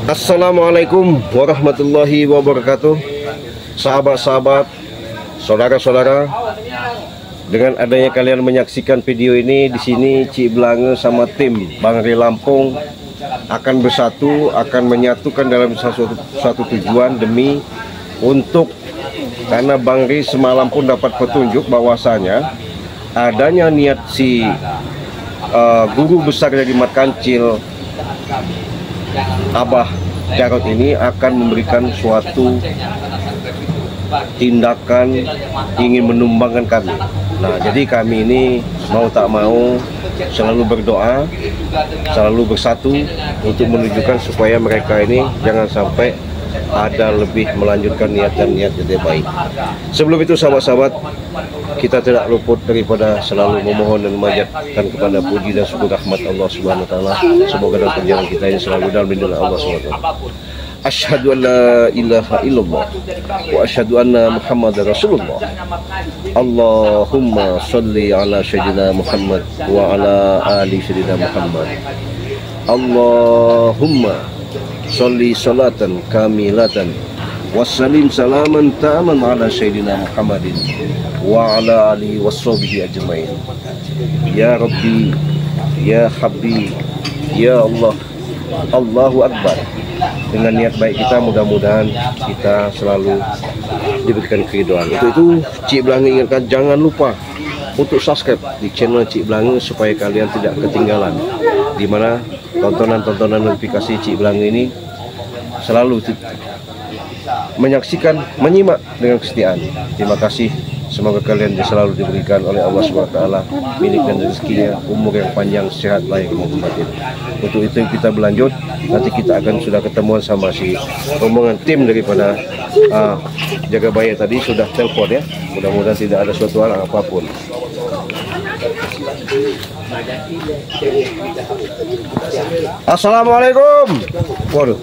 Assalamualaikum warahmatullahi wabarakatuh. Sahabat-sahabat, saudara-saudara, dengan adanya kalian menyaksikan video ini, di sini Cik Blange sama tim Bangri Lampung akan bersatu, akan menyatukan dalam satu tujuan demi untuk, karena Bangri semalam pun dapat petunjuk bahwasanya adanya niat si guru besar dari Mat Kancil, Abah Jarot ini akan memberikan suatu tindakan ingin menumbangkan kami. Nah, jadi kami ini mau tak mau selalu berdoa, selalu bersatu untuk menunjukkan supaya mereka ini jangan sampai ada lebih melanjutkan niat dan niat yang baik. Sebelum itu sahabat-sahabat, kita tidak luput daripada selalu memohon dan memanjatkan kepada puji dan syukur rahmat Allah Subhanahu wa taala. Semoga dalam perjalanan kita ini selalu dalam lindungan Allah Subhanahu wa taala. Asyhadu an la ilaha illallah wa asyhadu anna Muhammadar Rasulullah. Allahumma sholli ala sayyidina Muhammad wa ala ali sayyidina Muhammad. Allahumma sholli salatan kamilatan wassalim salaman ta'aman ala sayyidina Muhammadin wa ala alihi washabihi ajmain. Ya Rabbi, ya Habib, ya Allah, Allahu Akbar. Dengan niat baik kita, mudah-mudahan kita selalu diberikan keridhaan. Itu Cik Blange ingatkan, jangan lupa untuk subscribe di channel Cik Blange supaya kalian tidak ketinggalan, dimana tontonan-tontonan notifikasi Cik Blange ini selalu menyaksikan, menyimak dengan kesetiaan. Terima kasih. Semoga kalian selalu diberikan oleh Allah SWT milik dan rezekinya, umur yang panjang, sehat, layak maupun batin. Untuk itu kita berlanjut. Nanti kita akan sudah ketemuan sama si rombongan tim daripada Jagabaya tadi sudah telepon ya. Mudah-mudahan tidak ada suatu hal apapun. Assalamualaikum. Waduh.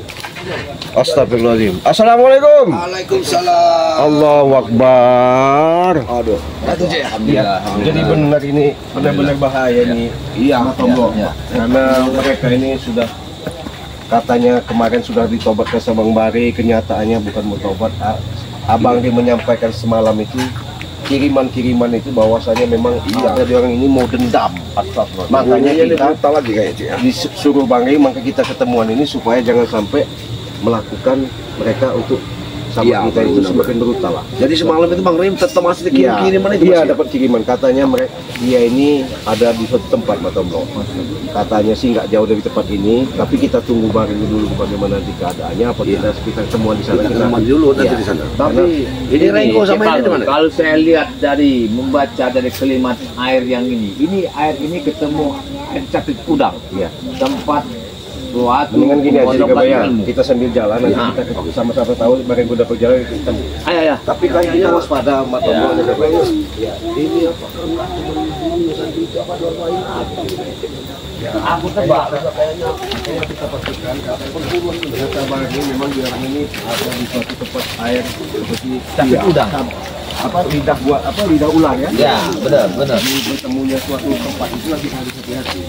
Astagfirullahaladzim. Assalamualaikum. Waalaikumsalam. Allahu Akbar. Aduh. Alhamdulillah. Jadi benar ini benar-benar bahaya nih. Iya, Tombol. Karena mereka ini sudah katanya kemarin sudah ditobatkan sama Bang Bari, kenyataannya bukan mau tobat. Abang dia menyampaikan semalam itu kiriman itu bahwasanya memang ada orang ini mau dendam. Makanya kita lagi kayaknya disuruh Bang Ri, maka kita ketemuan ini supaya jangan sampai melakukan mereka untuk sama kita itu semakin brutal lah. Jadi semalam itu Bang Rim tetap masih kiriman itu. Iya, dapat kiriman. Katanya mereka dia ini ada di suatu tempat, Mas Tomlo. Katanya sih nggak jauh dari tempat ini, tapi kita tunggu Bang Rim dulu bagaimana nanti keadaannya. Apa kita ketemuan di sana? Kita dulu nanti di sana. Tapi ini Rengko sama ini mana? Kalau saya lihat dari membaca dari kalimat air yang ini air ini ketemu air Capit Udang. Iya. Tempat buat mendingan gini aja Jagabaya, kita sambil jalan nanti kita sama-sama tahu bagian udah berjalan kita. Ayo. Tapi kayaknya waspada Mas Tomlo Jagabaya. Ya, ini apa? Aku tebak Kayaknya kita pastikan ternyata Bang ini memang di orang ini ada di suatu tempat air seperti Capit Udang. Lidah ular ya? Ya, benar. Bertemunya suatu tempat itu lagi harus hati-hati.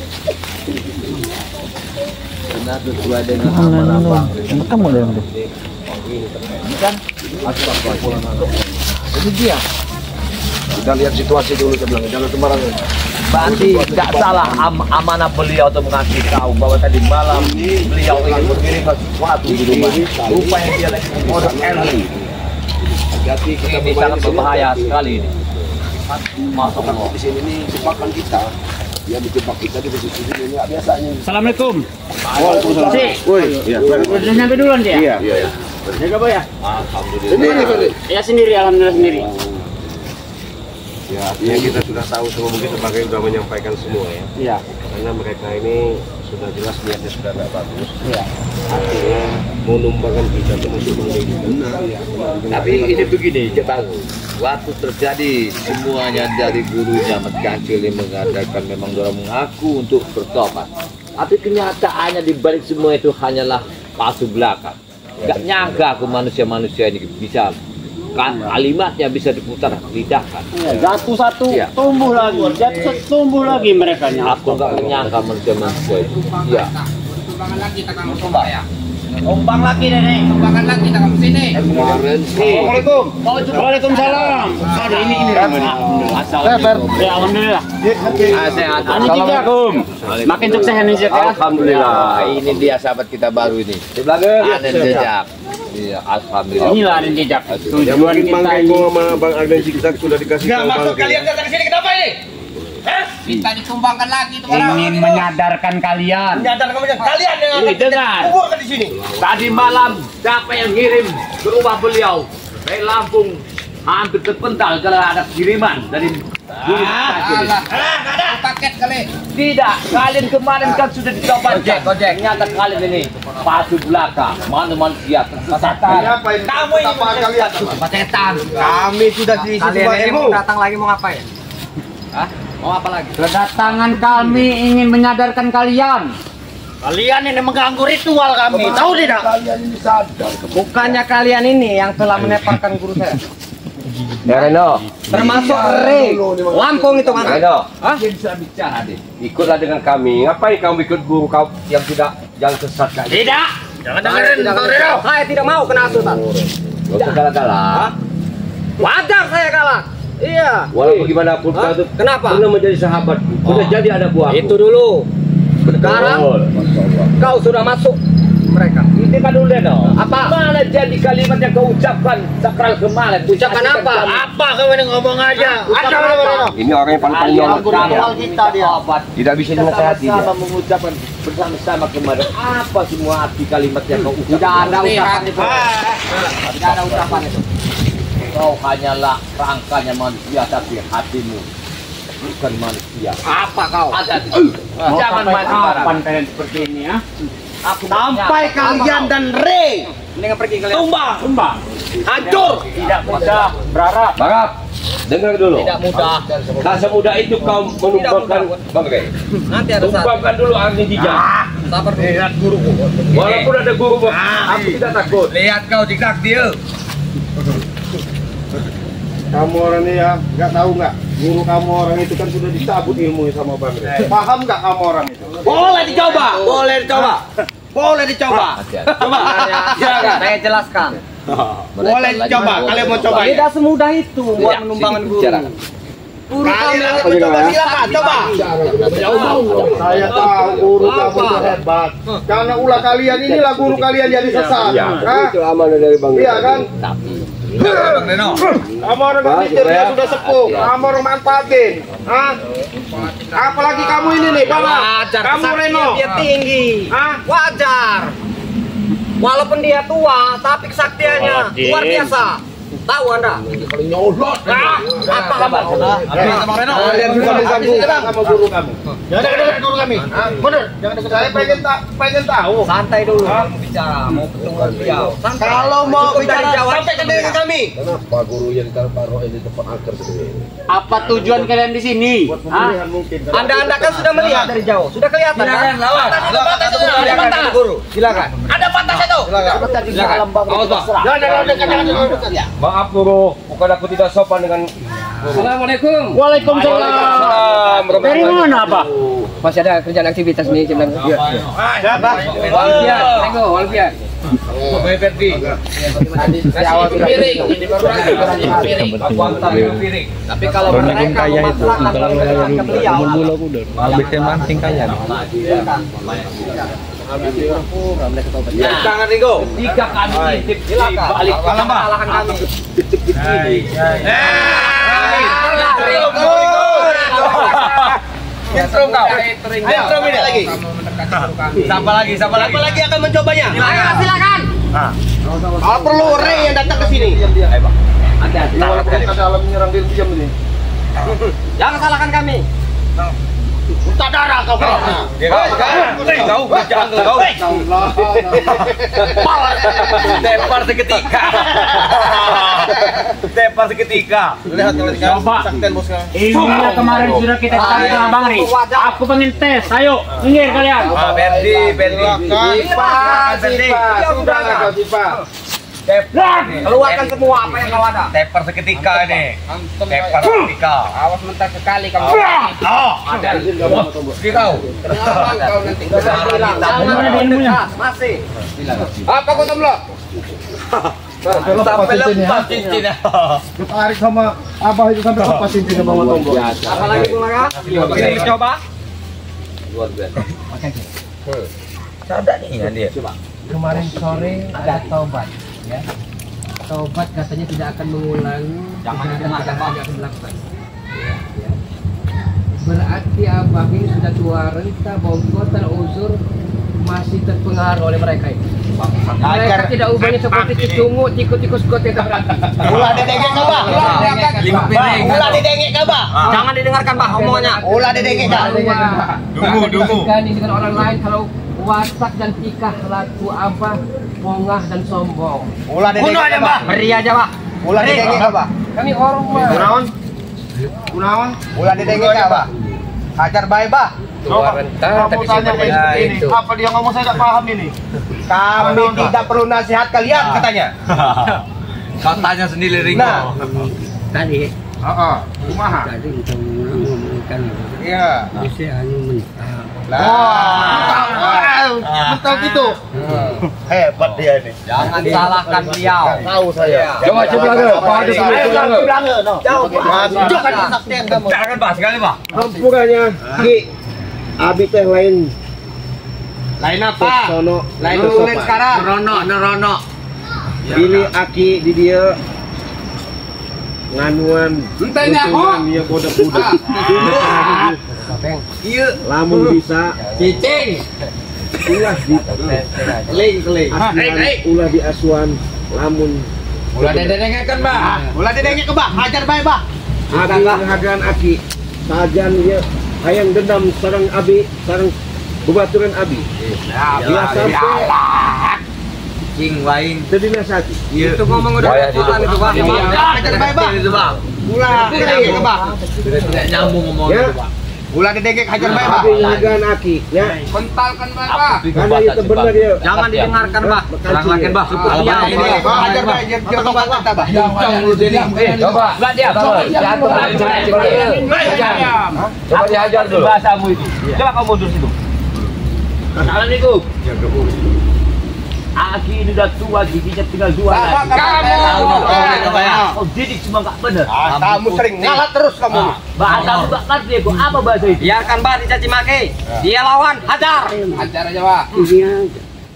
Karena sesuai dengan amal-amal. Kamu ada yang Bukan? Itu dia. Kita lihat situasi dulu sebelah, jangan sembarangan. Berarti tidak salah amanah beliau untuk mengasih tahu bahwa tadi malam beliau ingin mengirim sesuatu di rumah. Rupanya dia lagi mengorok Erli. Jadi kita Ini sangat berbahaya sekali ini. masuk di sini nih jebakan kita. Ya dijebak kita di posisi ini biasanya. Assalamualaikum. Waalaikumsalam. Woi, iya. Udah nyampe duluan dia? Iya. Jaga Pak ya? Sendiri. Ya sendiri, alhamdulillah sendiri. Ya, artinya kita sudah tahu semua, mungkin sebagai sudah menyampaikan semua ya. Iya. Karena mereka ini sudah jelas niatnya sudah tidak bagus. Iya. Artinya mau numbangkan kita termasuk menjadi Tapi ini begini, Jepang. Waktu terjadi semuanya dari gurunya Mat Kancil yang mengatakan memang dorang mengaku untuk bertobat. Tapi kenyataannya di balik semua itu hanyalah palsu belaka. Gak nyangka aku manusia-manusia ini bisa kalimatnya bisa diputar lidahkan. Jatuh satu, Iya. tumbuh lagi, jatuh satu, tumbuh lagi mereka. Aku nggak menyangka manusia-manusia itu. Iya. Tumbang lagi nih. Tumbangan lagi nak ke sini. Kemarin sih. Assalamualaikum. Waalaikumsalam. Ada ini. Assalamualaikum. Ya alhamdulillah. Sehat. Ini Assalamualaikum. Makin sukses ini Jack ya. Alhamdulillah. Ini dia sahabat kita baru ini. Di belakang. Ada jejak. Iya, alhamdulillah. Inilah ada jejak. Yang Tujuan bikin kita Bang ini. Eko sama Bang Ardan Zigzag sudah dikasih tahu Bang. datang ke sini kenapa ini? Minta ditumbangkan lagi itu barang. Ingin menyadarkan kalian. Nyadar kamu kalian yang akan Dengar. kuburkan di sini. Tadi malam siapa yang kirim ke rumah beliau? Dari Lampung hampir terpental karena ada kiriman dari Enggak ada paket kali. Tidak, kalian kemarin kan sudah dicoba cek. Ternyata kalian ini palsu belaka, mana manusia tersesat. Kamu ini kalian Setan. Kami sudah di Kalian ini mau datang lagi mau ngapain? Hah? Mau apa lagi? Kedatangan kami ingin menyadarkan kalian. Kalian ini mengganggu ritual kami, tahu tidak? Bukannya kalian ini yang telah meneparkan guru saya. Ya Reno, Termasuk Re, Lampung itu kan? Reno, bisa bicara deh. Ikutlah dengan kami. Ngapain kamu ikut guru kau yang yang sesat kayak gitu? Tidak. Jangan dengerin Kau Reno. Saya tidak mau kena asutan. Gak usah galak-galak. Wajar saya kalah. Iya. Walaupun gimana pun kau tuh Kenapa? pernah menjadi sahabat. Sudah jadi anak buah. Itu dulu. Sekarang kau sudah masuk mereka. Ini kan dulu dong. Apa? Mana jadi kalimat yang kau ucapkan sakral kemarin? Ucapan apa? Apa kau ini ngomong aja? Ini orang yang paling nyolong. kita dia. Tidak bisa dinasihati dia. Mengucapkan bersama-sama kemarin apa semua arti kalimat yang kau ucapkan? Tidak ada ucapan itu. Tidak ada ucapan itu. Kau hanyalah rangkanya manusia tapi hatimu bukan manusia. Apa kau? Ada. Jangan marah. Kapan kalian seperti ini ya? Sampai kalian dan Re dengan pergi kalian. Tumbang. Hancur. Tidak mudah berharap. Bangap, dengar dulu. Tidak mudah. Tak semudah itu kau menumbangkan bangkai. Nanti ada saat. Tumbangkan dulu angin jejak. Sabar dulu. Lihat guruku. Walaupun ada guru, aku tidak takut. Lihat kau jikak dia. Kamu orang ini ya, nggak tahu nggak? Guru kamu orang itu kan sudah dicabut ilmunya sama Bang Ren. Paham nggak kamu orang itu? Boleh dicoba, boleh dicoba. Boleh dicoba. Coba. Silakan. Saya jelaskan. Boleh dicoba. Kalian mau coba ya? Tidak semudah itu buat menumbangan guru. Guru kami Kalian akan mencoba, silakan coba. Saya tahu guru kamu itu hebat. Karena ulah kalian inilah guru kalian jadi sesat. Itu amanah dari Bang. Iya kan? Kamu orang berpikir dia sudah sepuh. Kamu orang manfaatin. Apalagi kamu ini nih, Bapak. Kamu Reno. Dia tinggi. Hah? Wajar. Walaupun dia tua, tapi kesaktiannya luar biasa. Tahu Anda? Apa kabar? Kalian bisa disambung sama guru kamu. Jangan dekat guru kami. Bener. Jangan dekat. Saya pengen tahu. Santai dulu. Bicara mau ketemu beliau. Santai. Kalau mau Cukup dari bicara Jawa. sampai ke diri kami. Kenapa guru yang taruh ini tempat angker seperti ini? Apa tujuan kalian di sini? Hah? Mungkin. Anda kan sudah melihat dari jauh. Sudah kelihatan kan? lawan. Ada batas itu. Ada batas. Guru. Silakan. Ada batas itu. Silakan. Awas, Pak. Jangan dekat. Ya. Maaf guru, bukan aku tidak sopan dengan Assalamualaikum. Waalaikumsalam. Dari mana apa? Masih ada kerjaan aktivitas nih jam berapa? Walfian, tengok Walfian. Tapi kalau mereka memaksakan ke beliau, mancing kaya. Jangan Rigo. Jika kami titip balik kalahkan kami. Intro kau. Intro ini lagi. Siapa lagi akan mencobanya? Silakan. Kalau perlu Ray yang datang ke sini. Hati-hati. Dalam menyerang diri diam ini. Jangan salahkan kami. Muntah darah kau. Kau jangan kau. Tepar seketika. Coba. Ilmunya kemarin sudah kita cari sama Bang Ri. Aku pengen tes. Ayo, minggir kalian. Berdi. Keluarkan semua apa yang kau ada. Teper seketika ini. Teper seketika. Awas mentar sekali kamu. Ada. Kau. Kau nanti masih. Apa kau temblok? Sampai lepas cincin. Tarik sama abah itu sampai lepas cincin sama tombol. Apa lagi Bung? Coba. Luar biasa. Ada nih dia. Kemarin sore ada taubat, ya. Taubat katanya tidak akan mengulangi. Jangan tidak didengar, akan Pak. dilakukan. Ya. Berarti abah ini sudah tua renta, bongkot dan uzur masih terpengaruh oleh mereka ini. Mereka tidak ubahnya seperti cicungu, tikus-tikus got yang berarti. Ulah didengek ka, Bah? Ulah didengek ka, Bah? Jangan didengarkan, Bah, omongannya. Ulah didengek ka. Dungu. Ini dengan orang lain kalau watak dan tikah laku abah pongah dan sombong. Ulah didengek ka, Bah? Beri aja, Bah. Ulah didengek ka, Bah? Kami hormat. Kunaon? Ulah didengek ka, Bah? Hajar baik, Bah. Tua renta tapi sifatnya itu. Apa dia ngomong saya nggak paham ini? Kami tidak perlu nasihat kalian, katanya. Kau tanya sendiri Ringo. Nah. Tadi Kumaha? tadi untuk mengumumkan Iya. bisa anu mentah. Betul gitu. Hebat dia ini. Jangan salahkan beliau. Tahu saya. Coba apa ada Tunjukkan kesaktian kamu. Jangan Pak sekali Pak. Hampurannya Ki Abi teh lain Lain apa? sono Lain nulis sekarang. Nerono. pilih aki di dia nganuan Entahnya, untungan dia budak-budak Iya. lamun bisa Cicing. ulah di Keling. asuhan ulah di asuhan lamun Ulah didengekkan Pak. Ulah didengek ke, Bah. Hajar baik, Bah. aki ngahagan aki sajan dia hayang dendam sareng abi sareng bebaturan abi dia sampai Cing lain. tadina sakit Itu ngomong udah betulan itu, Bah. Hajar baik, Bah. Itu Pak. Ulah didengek ke, Bah. Tidak nyambung ngomong ya itu Pak. Ulah didengek hajar baik, Bah. abi ngahagan aki ya Bentalkan baik, Bah. karena itu benar dia Jangan didengarkan, Bah. Terangkan Bah. Iya, ini hajar baik dia coba kata, Bah. Coba. Enggak dia. Coba dihajar dulu. Bahasamu itu. Coba kamu mundur situ. Assalamualaikum. Aki ini udah tua, giginya tinggal dua lagi. Oh, didik cuma nggak bener. Kamu sering ngalah terus kamu. Bahasamu nggak ngerti aku. Apa bahasa itu? Biarkan, Bah, dicaci maki. Dia lawan, hajar. Hajar aja, Bah.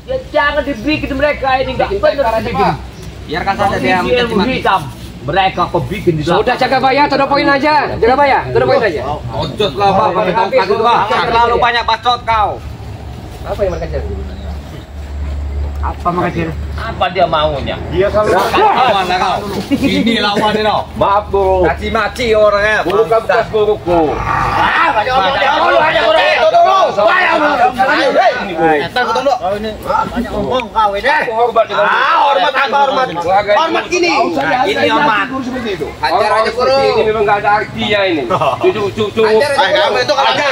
Ya, jangan dibikin mereka ini nggak bener dibikin. Biarkan saja dia mencaci maki. Hitam. Mereka kok bikin di Sudah jaga bayar, to the point aja. Jaga bayar, to the point aja. Ojot lah Pak, pakai tongkat itu Pak. Terlalu banyak bacot kau. Apa yang mereka cari? apa makanya? Apa dia maunya? dia selalu Lawan lah kau. Ini lawan dia kau. maaf bu Caci maki orangnya. bukan bekas guruku Hormat gini. Ini hormat. Hajar aja guru. ini memang gak ada artinya ini cucu Kamu itu kalau aja.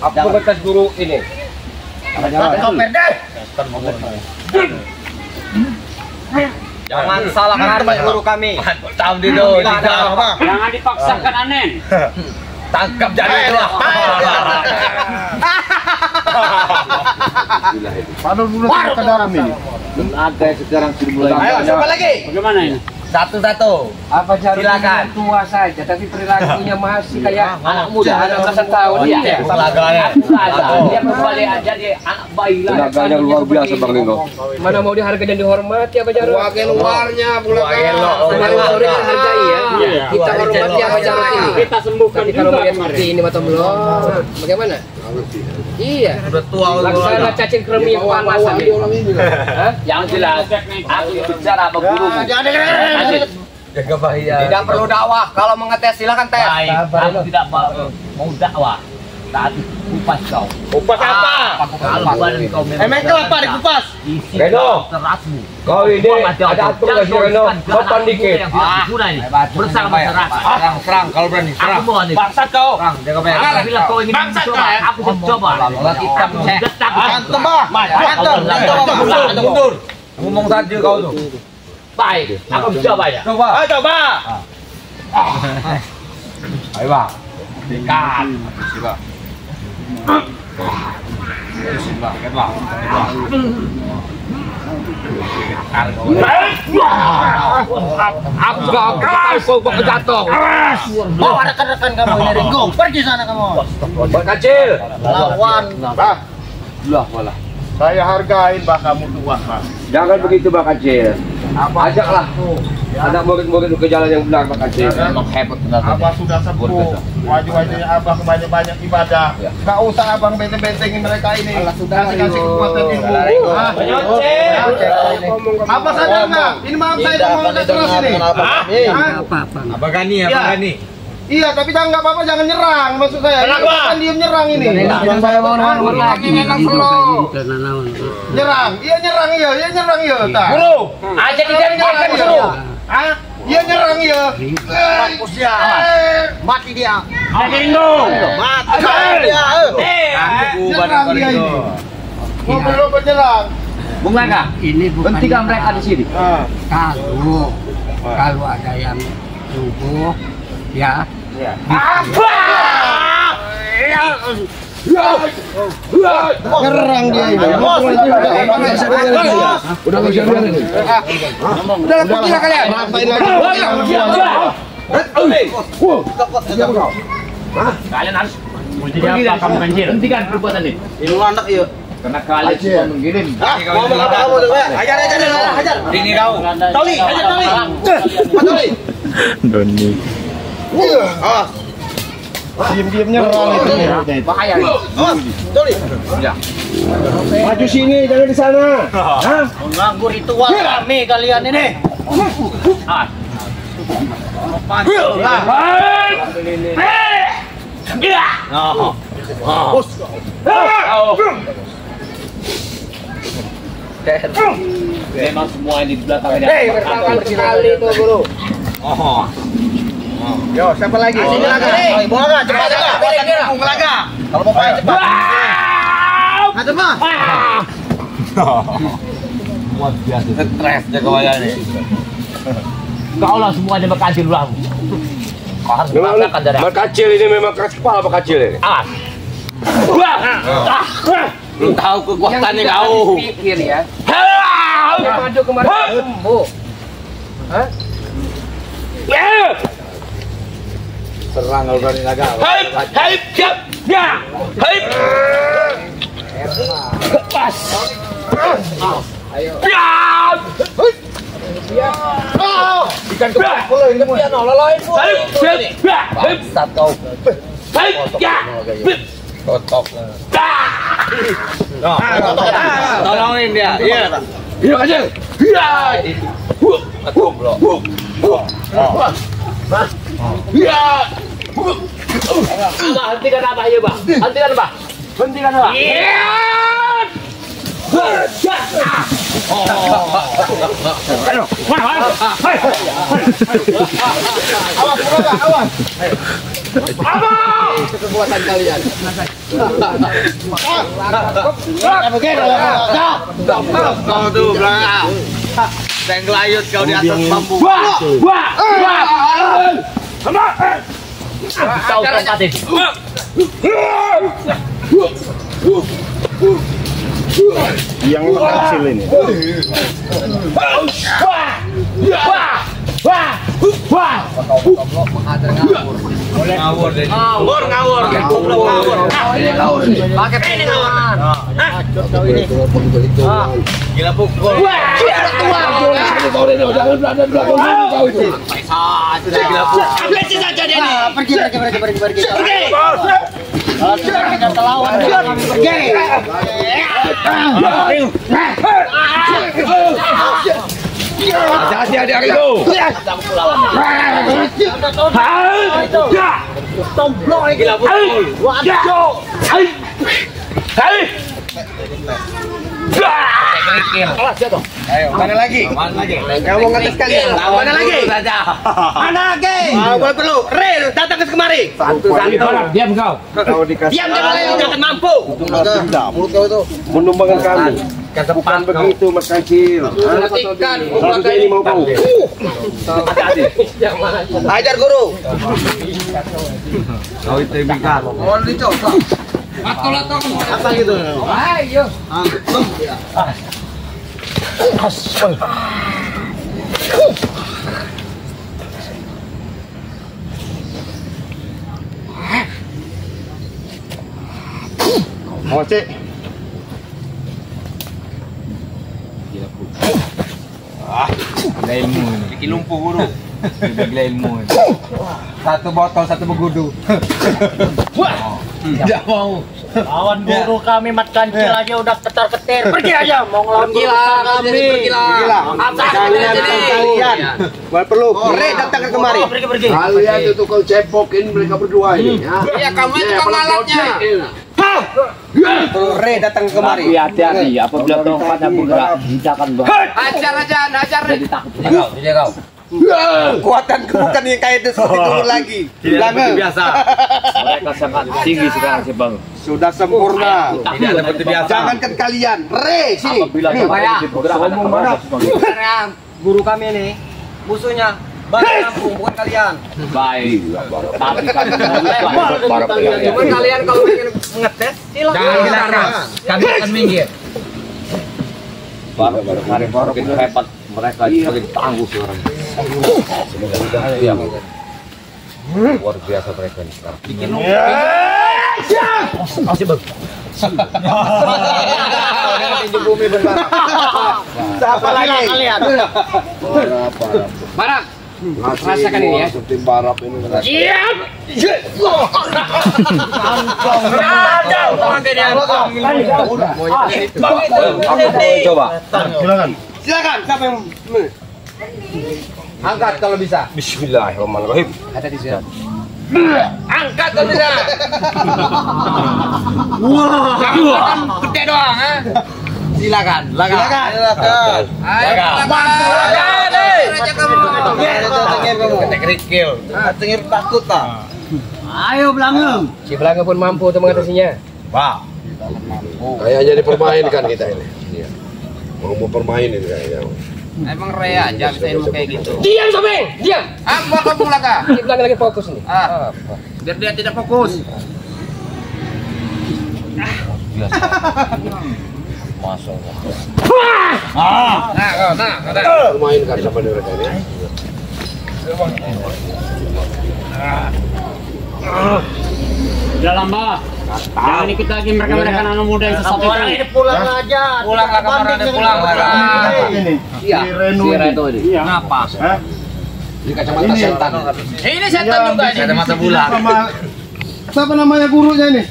aku bekas guru ini Jangan salahkan guru kami. Tahu di do. Jangan dipaksakan Anen. Tangkap jadi itu lah. Padahal dulu kita dalam ini Ada sekarang sudah mulai. Ayo coba lagi. Bagaimana ini? Satu-satu. Apa jarum Silakan. tua saja, tapi perilakunya masih kayak anak muda, anak belasan tahun. Iya. Telaganya. Dia kembali aja dia anak bayi lah. tenaganya luar biasa Bang Ringo Mana mau dihargai dan dihormati apa jarum? luarnya Kemarin sore kita hargai ya. Kita hormati apa jarum ini. Kita sembuhkan Tapi kalau melihat seperti ini mata belum, bagaimana? Iya. Udah tua Laksana cacing kremi yang panas ini. Hah? Yang jelas aku bicara sama gurumu. Jaga bahaya. Tidak perlu dakwah. Kalau mengetes silakan tes. Baik, aku tidak mau dakwah. Tapi kupas kau. Kupas apa? Kalau badan kau memang Emang kelapa dikupas? Reno, kau ini ada atur nggak sih Reno? Sopan dikit. Bersama masyarakat. Serang kalau berani. Serang. Bangsat kau. Serang. Jaga baik. Kalau bilang kau ingin mencoba, aku akan coba. Kita Antem bah. Antem. Mundur. ngomong saja kau tuh. Baik, aku coba ya. Coba. Ayo coba. Ayo bang. Dekat. Coba. Aku gak tahu kau jatuh. Bawa rekan-rekan kamu ini Ringo, pergi sana kamu. Bang kecil. Lawan. Bah, Lah malah. saya hargain bah kamu tua bah. Jangan begitu Bang Kecil. Ajaklah anak murid-murid ke jalan yang benar Bang Kecil. Memang hebat benar. Abah sudah sepuh, wajib-wajibnya abah banyak-banyak ibadah. Gak usah abang benteng-bentengin mereka ini. Kasih kekuatan ilmu. Apa sadar nggak? Ini maaf saya ngomong keras ini. Abang Gani, Abang Gani. Iya, tapi jangan nggak apa-apa, jangan nyerang. Maksud saya, Kenapa? jangan diem nyerang ini. Saya mau ngomong lagi. Nyerang, iya nyerang iya, iya nyerang iya. Guru, aja dijanjikan guru. Ah, iya nyerang iya. Mampus dia. Mati dia. Aja Ringo. Mati dia. Nyerang dia ini. Ngobrol nyerang. Bung Laka, Ini bukan hentikan mereka di sini. kalau ada yang subuh ya. Nyerang dia ini. Udah bisa biarin. Udah pergi lah kalian. Ngapain lagi? Kalian harus jadi apa kamu kancil? Hentikan perbuatan ini. Ini anak iya. Karena kalian sudah mengirim. Ngomong apa kamu tuh? Hajar. Ini kau. Toli, hajar Toli. Toli. Doni. Diam-diam nyerang itu. Bahaya. Toli. Maju sini, jangan di sana. Mengganggu ritual kami kalian ini. Memang semua ini di belakang ini. Sekali itu guru. Yo, siapa lagi? Sini lagi nih. Bola cepat cepat. Laga. Kalau mau main cepat. Ada mah. Luar biasa. Stresnya kebaya ini. Kau lah semuanya berkancil ulang. Kau harus merasakan dari Mak kecil ini memang keras kepala Mak kecil ini. awas. Belum tahu kekuatannya kau. Pikir ya. Maju kemarin sembuh. Serang kalau berani naga. Pas. Ayo. Ikan kepala pula ini piano lalain pula. Bangsat kau. Kotok. Tolongin dia. Iya. Iya kecil. Iya. Iya. Hentikan apa ya bang? Hentikan apa? Hentikan apa? Itu kekuatan kalian. Kau tuh belakang. Tenggelayut kau di atas bambu. Kau tempat ini. Yang kecil ini. Ngawur deh. Ngawur. Pakai ini kawan. Gila pukul. Jangan berada di belakang kau itu. Gila pukul. Pergi. Kalau kita terlawan, pergi. Hati-hati hari itu. Tomblok lagi lah. Waduh. Ayo, mana lagi? Kamu ngetes kalian. Mana lagi? Mana lagi? Boleh perlu. Rel, datang ke kemari. Satu-satu. Diam kau. Diam jangan jangan mampu. Mulut kau itu menumbangkan kami. Bukan begitu Mas Kancil. Perhatikan. Harusnya ini mau kau. Ajar guru. Kau itu bikin. Mohon dicoba. Apa gitu? Ayo. Mau cek. Gila ilmu ini. Bikin lumpuh guru. Gila ilmu ini. Satu botol, satu begudu. Tidak mau. Lawan guru kami Mat Kancil aja udah ketar-ketir. Pergi aja mau ngelawan guru kami. Pergilah. Kalian. Boleh perlu. Re datang ke kemari. Pergi. Kalian itu tukang cepokin mereka berdua ini. Iya, kamu itu tukang alatnya. Re datang ke kemari. Hati-hati apabila tongkatnya bergerak, hitakan bahaya. Ajar aja, ajar. Jadi takut. Tidak kau. Kekuatan bukan yang kayak itu seperti dulu lagi. Bilang Biasa. Mereka sangat tinggi sekarang sih Bang. sudah sempurna. Tidak seperti biasa. Jangankan kalian, Re sini. Apabila Ngomong mana? Karena guru kami ini musuhnya Bang Lampung, bukan kalian. baik. Tapi kan Cuma kalian kalau ingin ngetes silakan. Jangan dilarang. Kami akan minggir. baru itu hebat mereka semakin tangguh sekarang. Luar biasa mereka ini sekarang. Masih Bang. Bumi benar. Siapa lagi? Kalian. Barak. Rasakan ini ya. Seperti barap ini. Diam. Coba. Silakan. Siapa yang angkat kalau bisa. Bismillahirrahmanirrahim. Ada di sini. Angkat kalau bisa. Wah. Gede doang, ha? Silakan. Silakan. Ayo, Tengir takut tak? Ayo Belangeng. Si Belanga pun mampu untuk mengatasinya. Wah. Kayaknya dipermainkan kita ini. Iya. Mau permainin kayaknya. Emang Rea aja bisa ilmu kayak gitu. Diam Sobeng, diam. Apa kamu laga? Si Belanga lagi fokus nih. Biar dia tidak fokus. Masuk. Permainkan sama mereka ini. Udah lama. Jangan ikut lagi mereka anak muda yang sesat itu. Ini pulang aja. Pulang lah kamarnya, pulang lah. Iya. Si Reno ini. Kenapa? Ini kacamata setan. Ini setan juga ini. Kacamata bulan. Siapa namanya gurunya ini?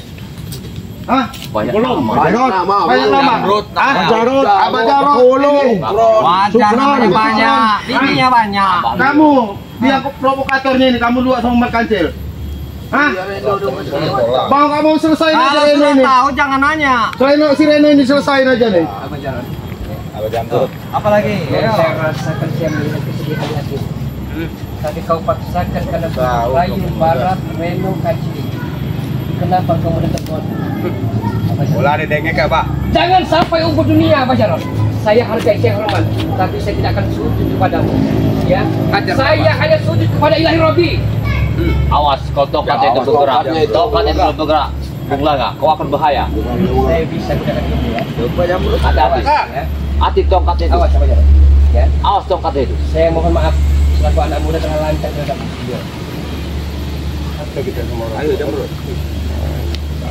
Hah? Banyak Belum. nama. Banyak nama. Abang Jarod. Abang Jarod. Wajar namanya banyak. Ininya banyak. Kamu, dia provokatornya ini. Kamu dua sama Mat Kancil. Hah? Mau kamu selesai aja Kalau Reno sudah ini. tahu jangan nanya. Si Reno ini selesain aja nih. Apalagi? Saya rasakan saya melihat kesedihan hati. Tapi kau paksakan karena Bayu Barat Reno Kancil. Kenapa kau menentang? Bola didengek ya, Pak. Jangan sampai ubah dunia, Pak Jarod. Saya hargai Syekh Roman, tapi saya tidak akan sujud kepadamu. Ya, saya hanya sujud kepada Ilahi Rabbi. Awas, kalau tongkat itu bergerak. Tongkat itu bergerak. Bung Laga, kau akan bahaya. Saya bisa gunakan ini ya. Hati-hati. Hati tongkat itu. Awas, Pak Jarod. Ya, Awas tongkat itu. saya mohon maaf selaku anak muda terlalu lancar terhadap beliau.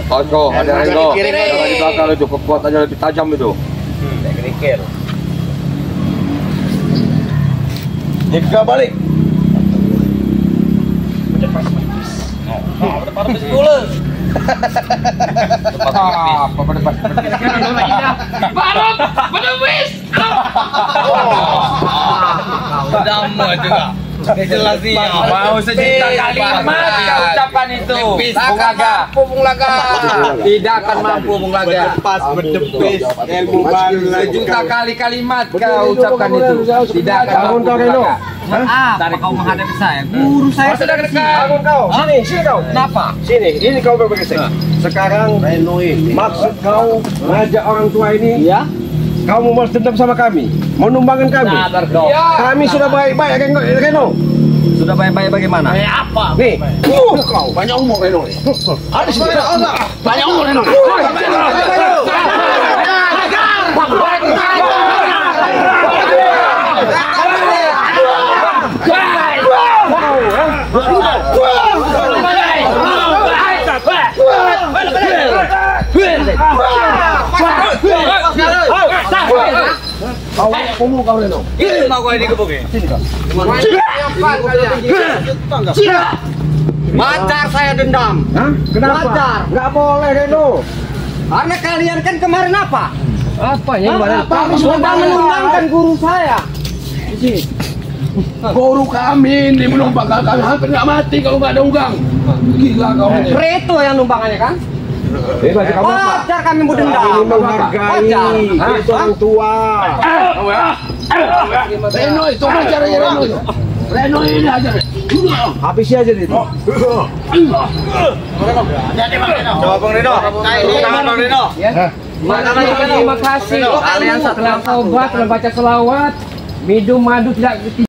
Kau ada Reno. Jangan dibakar itu, kekuatannya lebih tajam itu. Kerikil. Jika balik. Apa berdebat? Barok, menepis. Dama juga. Jelas dia. Mau sejuta kalimat kau ucapkan itu. Bung Laga. Bung Laga. Tidak akan mampu Bung Laga. Pas berdepis ilmu baru Sejuta kali kalimat kau ucapkan itu. Tidak akan mampu Bung Laga. Apa kau menghadapi saya? Guru saya Sudah dekat. Bangun kau, sini kau. Kenapa? Sini, ini kau bergeser. Sekarang maksud kau ngajak orang tua ini, Ya. kau mau balas dendam sama kami, mau numbangkan kami. Sabar dong. Kami sudah baik-baik, Reno. Sudah baik-baik bagaimana? Apa? Nih, kau banyak umur Reno. Ada sini. Banyak umur Reno. Kau kau Reno. Ini mau kau dikebukin. Wajar saya dendam. Hah? Kenapa? Wajar. Nggak boleh Reno. Karena kalian kan kemarin apa? Apa yang kemarin? Kami Sudah menumbangkan guru saya. Guru kami ini menumbangkan kami hampir nggak mati kalau nggak ada unggang. Gila kau ini. Reto yang numbangannya kan? Wajar kami mau dendam. Ini menghargai itu orang tua. Reno itu ajarnya Reno itu. Reno ini ajarnya. Habisi aja itu. Coba Bang Reno. Tangan Bang Reno. Terima kasih. Kalian setelah taubat, telah baca selawat, minum madu tidak